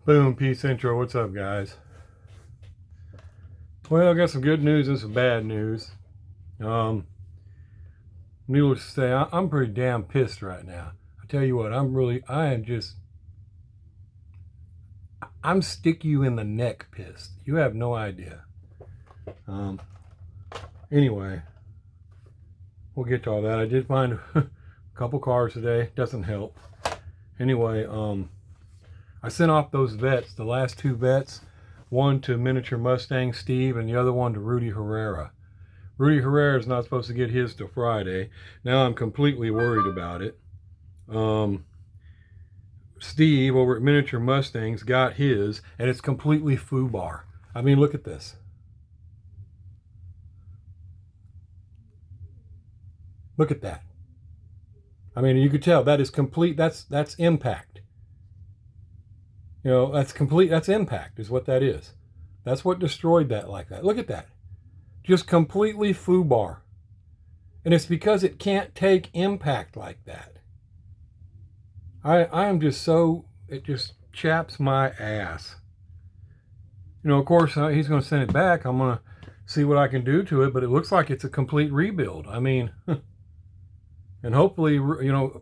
Boom, peace intro. What's up, guys? Well, I got some good news and some bad news. Needless to say, I'm pretty damn pissed right now. I tell you what, I'm stick you in the neck pissed. You have no idea. Anyway, we'll get to all that. I did find a couple cars today. Doesn't help. Anyway, I sent off those vets, the last two vets, one to Miniature Mustang Steve and the other one to Rudy Herrera. Rudy Herrera is not supposed to get his till Friday. Now I'm completely worried about it. Steve over at Miniature Mustangs got his, and it's completely foobar. I mean, look at this. Look at that. I mean, you could tell that is complete. That's impact. You know, that's impact is what that is. That's what destroyed that like that. Look at that. Just completely foobar. And it's because it can't take impact like that. I am just so, it just chaps my ass. You know, of course, he's going to send it back. I'm going to see what I can do to it, but it looks like it's a complete rebuild. I mean, and hopefully, you know,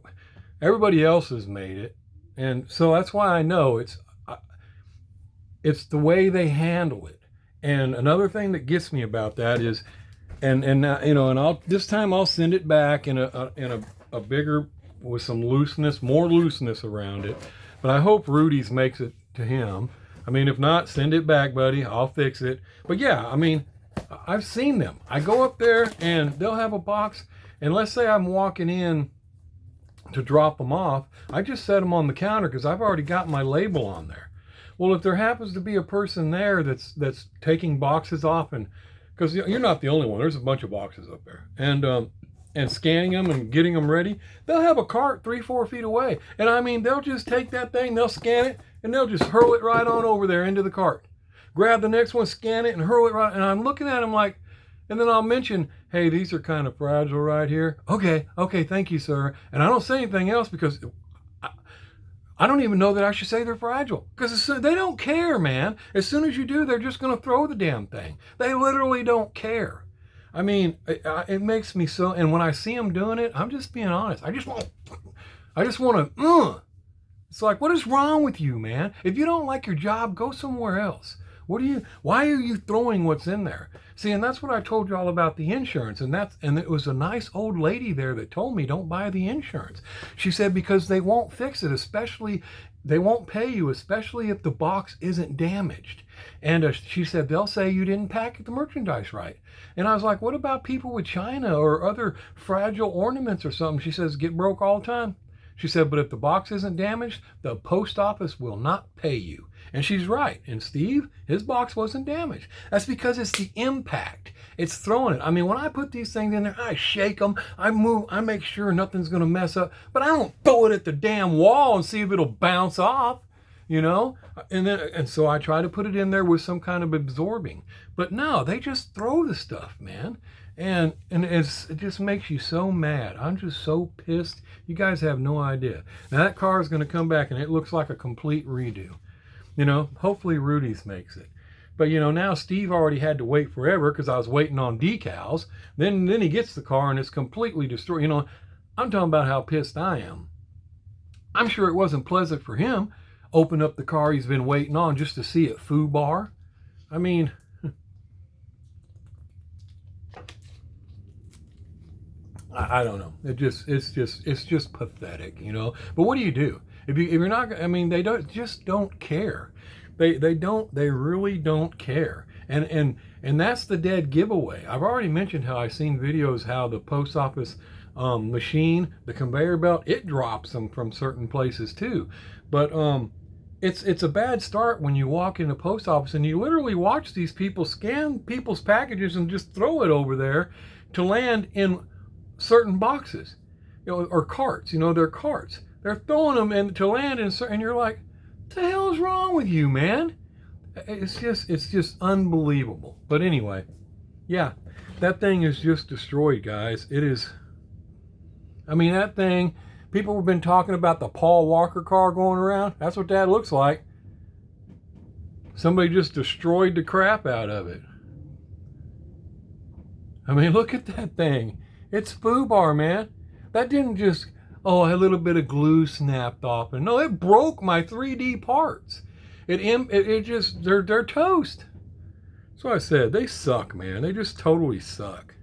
everybody else has made it. And so that's why I know it's the way they handle it. And another thing that gets me about that is, and you know, and this time I'll send it back in a bigger, with some looseness, more looseness around it. But I hope Rudy's makes it to him. I mean, if not, send it back, buddy. I'll fix it. But yeah, I mean, I've seen them. I go up there and they'll have a box, and let's say I'm walking in to drop them off. I just set them on the counter because I've already got my label on there. Well, if there happens to be a person there that's taking boxes off, and because you're not the only one, there's a bunch of boxes up there, and scanning them and getting them ready, they'll have a cart 3-4 feet away, and I mean, they'll just take that thing, they'll scan it, and they'll just hurl it right on over there into the cart. Grab the next one, scan it, and hurl it right. And I'm looking at them like, and then I'll mention, hey, these are kind of fragile right here. Okay, thank you, sir. And I don't say anything else because I don't even know that I should say they're fragile, because they don't care, man. As soon as you do, they're just going to throw the damn thing. They literally don't care. I mean, it makes me so, and when I see them doing it, I'm just being honest. I just want to, It's like, what is wrong with you, man? If you don't like your job, go somewhere else. Why are you throwing what's in there? See, and that's what I told you all about the insurance. And it was a nice old lady there that told me, don't buy the insurance. She said, because they won't fix it, they won't pay you, especially if the box isn't damaged. And she said, they'll say you didn't pack the merchandise right. And I was like, what about people with china or other fragile ornaments or something? She says, get broke all the time. She said, but if the box isn't damaged, the post office will not pay you. And she's right. And Steve, his box wasn't damaged. That's because it's the impact. It's throwing it. I mean, when I put these things in there, I shake them, I move, I make sure nothing's going to mess up. But I don't throw it at the damn wall and see if it'll bounce off, you know? And so I try to put it in there with some kind of absorbing. But no, they just throw the stuff, man. And it just makes you so mad. I'm just so pissed. You guys have no idea. Now that car is going to come back and it looks like a complete redo. You know, hopefully Rudy's makes it. But you know, now Steve already had to wait forever because I was waiting on decals. Then he gets the car and it's completely destroyed. You know, I'm talking about how pissed I am. I'm sure it wasn't pleasant for him. Open up the car he's been waiting on just to see it foobar. I mean, I don't know. It's just pathetic, you know. But what do you do if you're not? I mean, they don't care. They really don't care. And that's the dead giveaway. I've already mentioned how I've seen videos how the post office machine, the conveyor belt, it drops them from certain places too. But it's a bad start when you walk in the post office and you literally watch these people scan people's packages and just throw it over there to land in certain boxes, you know, or carts. You know, they're carts. They're throwing them in to land in certain, and you're like, what the hell is wrong with you, man? It's just unbelievable. But anyway, yeah, that thing is just destroyed, guys. It is. I mean, that thing. People have been talking about the Paul Walker car going around. That's what that looks like. Somebody just destroyed the crap out of it. I mean, look at that thing. It's FUBAR, man. That didn't just, oh, a little bit of glue snapped off. And no, it broke my 3D parts. It just, they're toast. So I said, they suck, man. They just totally suck.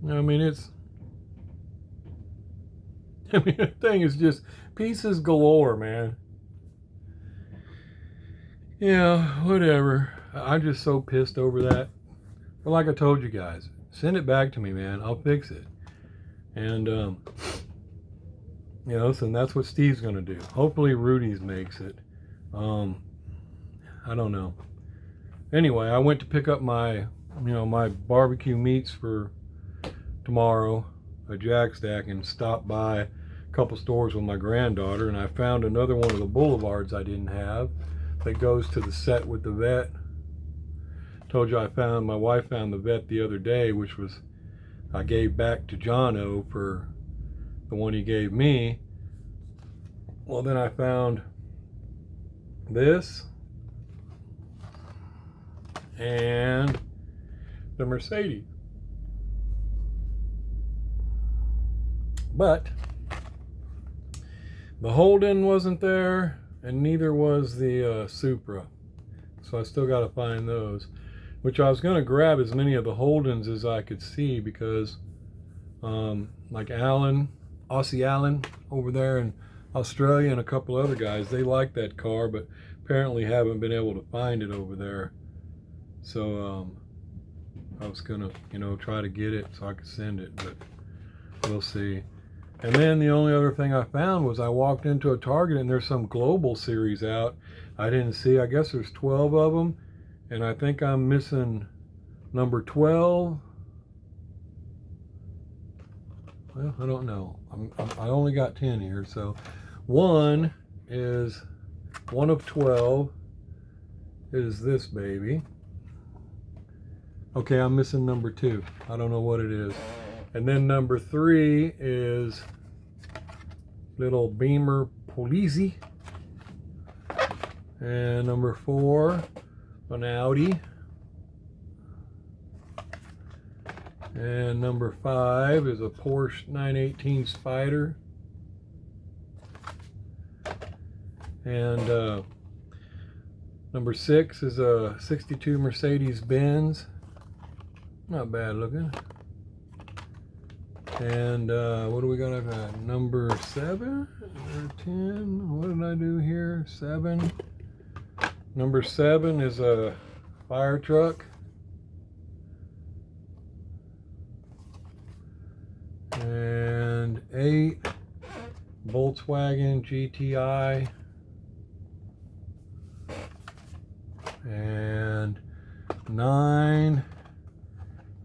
I mean, the thing is just pieces galore, man. Yeah, whatever. I'm just so pissed over that. But like I told you guys, send it back to me, man. I'll fix it. And, you know, so that's what Steve's going to do. Hopefully Rudy's makes it. I don't know. Anyway, I went to pick up my, my barbecue meats for tomorrow, a Jack Stack, and stopped by a couple stores with my granddaughter, and I found another one of the boulevards I didn't have that goes to the set with the vet. Told you my wife found the vet the other day, which was, I gave back to Jono for the one he gave me. Well, then I found this and the Mercedes. But the Holden wasn't there, and neither was the Supra. So I still got to find those. Which I was going to grab as many of the Holdens as I could see, because like Aussie Allen over there in Australia, and a couple other guys, they like that car, but apparently haven't been able to find it over there. So I was going to, try to get it so I could send it, but we'll see. And then the only other thing I found was I walked into a Target and there's some global series out. I didn't see, I guess there's 12 of them. And I think I'm missing number 12. Well, I don't know. I only got 10 here. So one of 12 is this baby. Okay, I'm missing number 2. I don't know what it is. And then number 3 is little Beamer Polizzi. And number 4, an Audi. And number 5 is a Porsche 918 Spider. And number 6 is a 62 Mercedes Benz. Not bad looking. And what do we got? I've got number 7 or 10. What did I do here? 7. Number 7 is a fire truck. And 8, Volkswagen GTI. And 9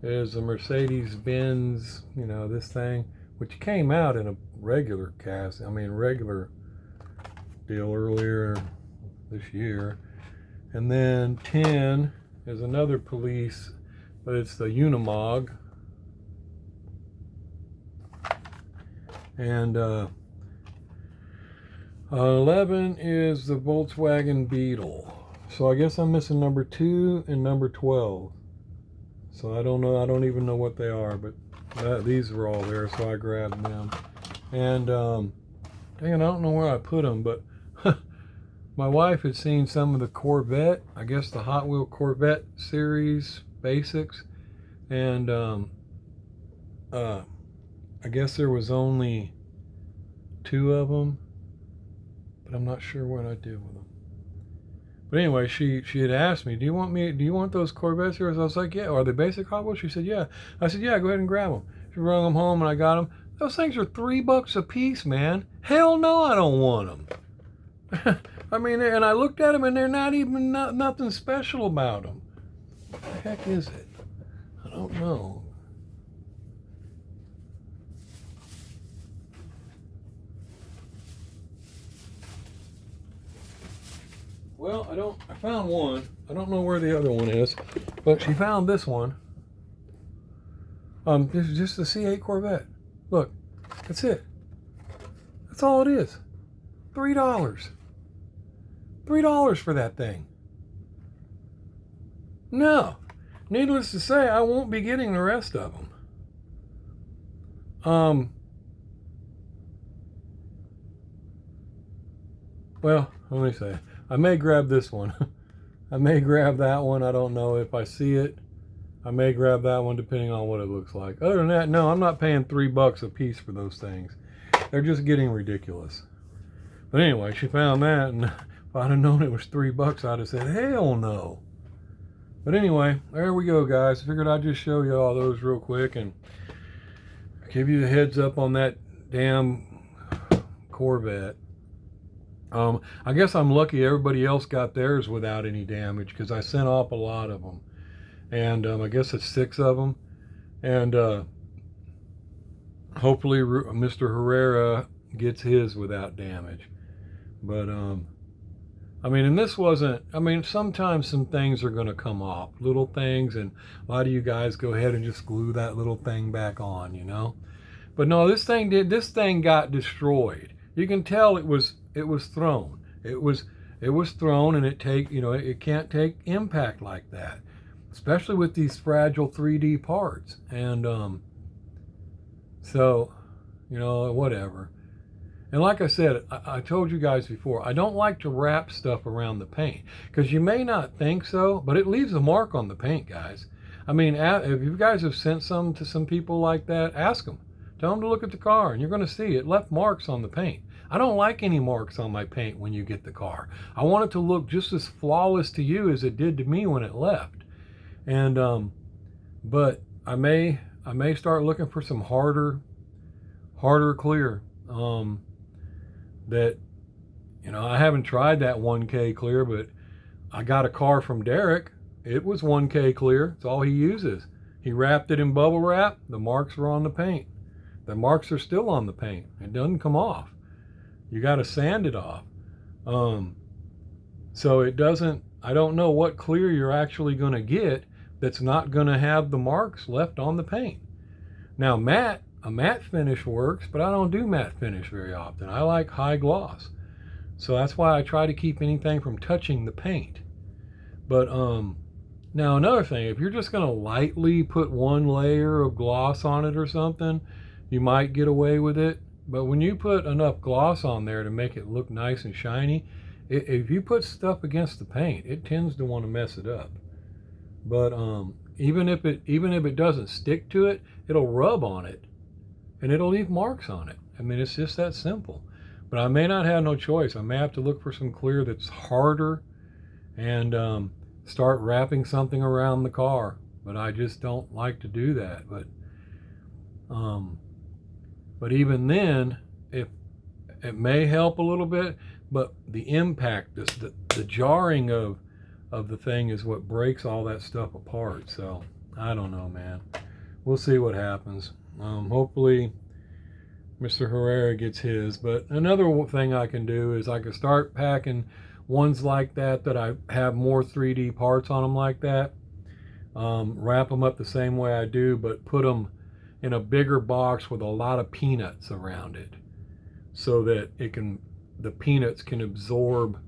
is a Mercedes-Benz, this thing, which came out in a regular regular deal earlier this year. And then 10 is another police, but it's the Unimog. And 11 is the Volkswagen Beetle. So I guess I'm missing number 2 and number 12. So I don't know. I don't even know what they are, but these were all there, so I grabbed them. And dang, I don't know where I put them, but my wife had seen some of the Corvette, I guess the Hot Wheel Corvette series basics, and I guess there was only 2 of them, but I'm not sure what I did with them. But anyway, she had asked me, do you want those Corvette series? I was like, yeah. Are they basic Hot Wheels? She said, yeah. I said, yeah, go ahead and grab them. She brought them home and I got them. Those things are $3 a piece, man. Hell no, I don't want them. I mean, and I looked at them and they're not even nothing special about them. What the heck is it? I don't know. Well, I found one. I don't know where the other one is, but she found this one. This is just the C8 Corvette. Look, that's it. That's all it is. $3. $3 for that thing. No. Needless to say, I won't be getting the rest of them. Well, let me say, I may grab this one. I may grab that one. I don't know if I see it. I may grab that one depending on what it looks like. Other than that, no, I'm not paying $3 a piece for those things. They're just getting ridiculous. But anyway, she found that, and if I'd have known it was $3, I'd have said, hell no. But anyway, there we go, guys. Figured I'd just show you all those real quick and give you the heads up on that damn Corvette. I guess I'm lucky everybody else got theirs without any damage, because I sent off a lot of them. And I guess it's 6 of them. And hopefully Mr. Herrera gets his without damage. But, I mean, and this wasn't, I mean, sometimes some things are going to come off, little things, and a lot of you guys go ahead and just glue that little thing back on, you know. But no, this thing got destroyed. You can tell it was thrown. It was thrown, and it can't take impact like that, especially with these fragile 3D parts. And so, whatever. And like I said, I told you guys before, I don't like to wrap stuff around the paint, because you may not think so, but it leaves a mark on the paint, guys. I mean, if you guys have sent some to some people like that, ask them. Tell them to look at the car, and you're going to see it left marks on the paint. I don't like any marks on my paint when you get the car. I want it to look just as flawless to you as it did to me when it left. And but I may start looking for some harder clear. That, I haven't tried that 1K clear, but I got a car from Derek. It was 1K clear. It's all he uses. He wrapped it in bubble wrap. The marks were on the paint. The marks are still on the paint. It doesn't come off. You got to sand it off. So it doesn't, I don't know what clear you're actually going to get that's not going to have the marks left on the paint. Now, a matte finish works, but I don't do matte finish very often. I like high gloss. So that's why I try to keep anything from touching the paint. But now another thing, if you're just going to lightly put one layer of gloss on it or something, you might get away with it. But when you put enough gloss on there to make it look nice and shiny, if you put stuff against the paint, it tends to want to mess it up. But even if it doesn't stick to it, it'll rub on it. And it'll leave marks on it. I mean, it's just that simple. But I may not have no choice. I may have to look for some clear that's harder and start wrapping something around the car. But I just don't like to do that. But even then, if it may help a little bit, but the impact, the jarring of the thing is what breaks all that stuff apart. So I don't know, man. We'll see what happens. Hopefully Mr. Herrera gets his. But another thing I can do is I can start packing ones like that I have more 3D parts on them like that. Wrap them up the same way I do, but put them in a bigger box with a lot of peanuts around it, so that the peanuts can absorb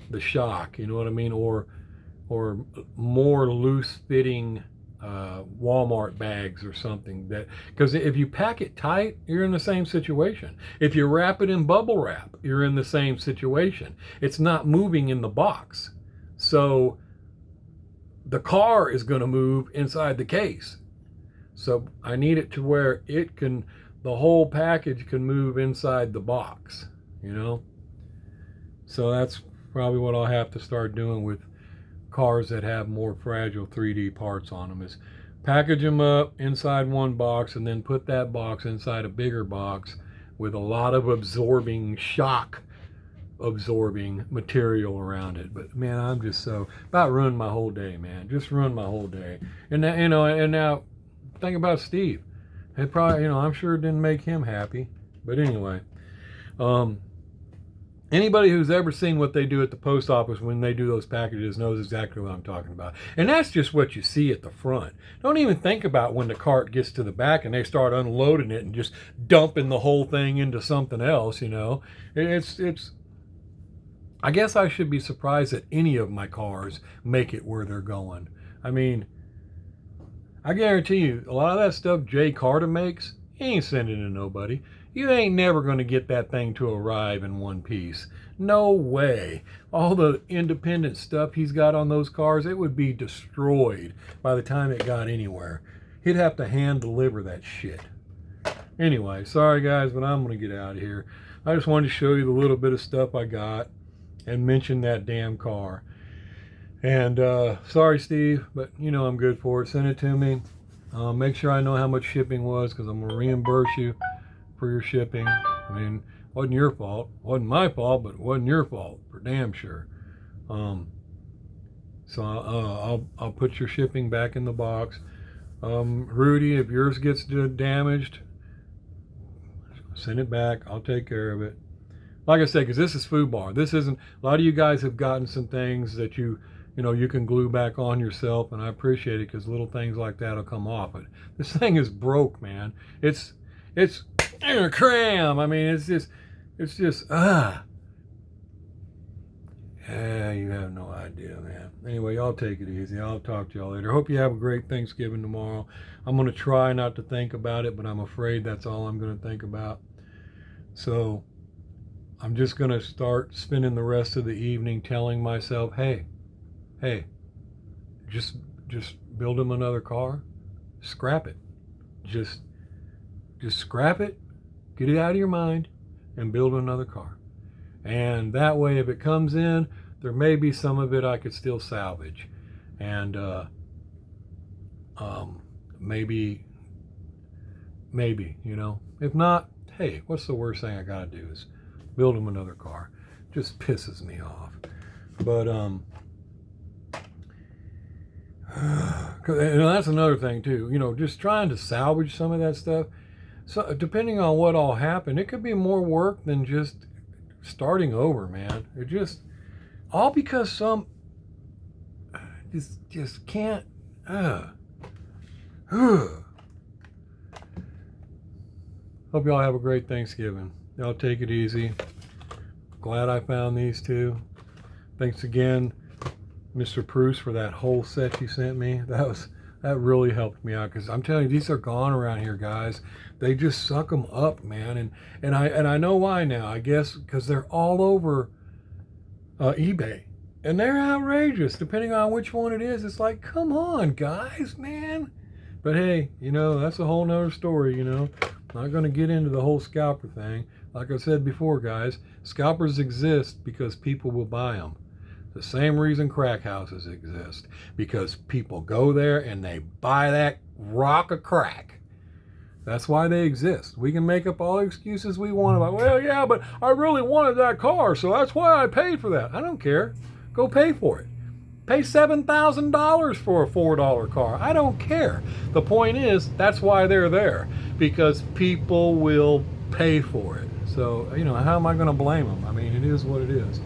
the shock. You know what I mean? Or more loose fitting Walmart bags or something, because if you pack it tight, you're in the same situation. If you wrap it in bubble wrap, you're in the same situation. It's not moving in the box, so the car is going to move inside the case. So I need it to where the whole package can move inside the box, so that's probably what I'll have to start doing with cars that have more fragile 3D parts on them, is package them up inside one box and then put that box inside a bigger box with a lot of shock absorbing material around it. But man, I'm just about ruined my whole day, man. Just ruined my whole day. And that, and now think about Steve. It probably, I'm sure it didn't make him happy. But anyway, anybody who's ever seen what they do at the post office when they do those packages knows exactly what I'm talking about. And that's just what you see at the front. Don't even think about when the cart gets to the back and they start unloading it and just dumping the whole thing into something else, I guess I should be surprised that any of my cars make it where they're going. I mean, I guarantee you, a lot of that stuff Jay Carter makes, he ain't sending it to nobody. You ain't never going to get that thing to arrive in one piece. No way. All the independent stuff he's got on those cars, it would be destroyed by the time it got anywhere. He'd have to hand deliver that shit. Anyway, sorry guys, but I'm going to get out of here. I just wanted to show you the little bit of stuff I got and mention that damn car. And sorry, Steve, but you know I'm good for it. Send it to me. Make sure I know how much shipping was, because I'm going to reimburse you for your shipping. I mean, wasn't your fault. Wasn't my fault, but it wasn't your fault, for damn sure. So I'll put your shipping back in the box. Rudy, if yours gets damaged, send it back. I'll take care of it. Like I said, because this is Food Bar. This isn't, a lot of you guys have gotten some things that you can glue back on yourself, and I appreciate it, because little things like that will come off. But this thing is broke, man. It's a cram. I mean, it's just yeah, you have no idea, man. Anyway, y'all take it easy. I'll talk to y'all later. Hope you have a great Thanksgiving tomorrow. I'm going to try not to think about it, but I'm afraid that's all I'm going to think about. So I'm just going to start spending the rest of the evening telling myself, hey, just build him another car. Scrap it. Just scrap it, get it out of your mind, and build another car. And that way, if it comes in, there may be some of it I could still salvage. And maybe, you know. If not, hey, what's the worst thing I gotta do is build him another car. Just pisses me off. But and that's another thing too, you know, just trying to salvage some of that stuff. So depending on what all happened, it could be more work than just starting over, man. It just, all because some just can't. Hope y'all have a great Thanksgiving. Y'all take it easy. Glad I found these two. Thanks again, Mr. Bruce, for that whole set you sent me. That really helped me out, because I'm telling you, these are gone around here, guys. They just suck them up, man. And I know why now. I guess because they're all over eBay, and they're outrageous. Depending on which one it is, it's like, come on, guys, man. But hey, you know, that's a whole nother story. You know, not going to get into the whole scalper thing. Like I said before, guys, scalpers exist because people will buy them. The same reason crack houses exist, because people go there and they buy that rock of crack. That's why they exist. We can make up all the excuses we want about, well, yeah, but I really wanted that car, so that's why I paid for that. I don't care. Go pay for it. Pay $7,000 for a $4 car. I don't care. The point is, that's why they're there, because people will pay for it. So, you know, how am I going to blame them? I mean, it is what it is.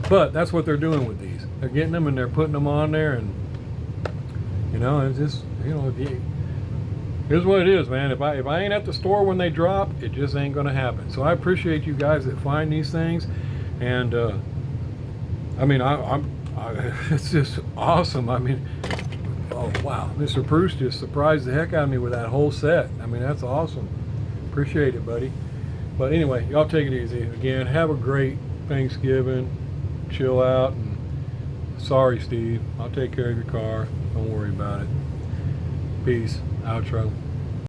But that's what they're doing with these. They're getting them and they're putting them on there, and you know, it's just, you know, here's what it is, man. If I ain't at the store when they drop, it just ain't gonna happen. So I appreciate you guys that find these things, and I mean, it's just awesome. I mean, oh wow, Mr. Bruce just surprised the heck out of me with that whole set. I mean, that's awesome. Appreciate it, buddy. But anyway, y'all take it easy. Again, have a great Thanksgiving. Chill out, and sorry, Steve, I'll take care of your car. Don't worry about it. Peace. Outro.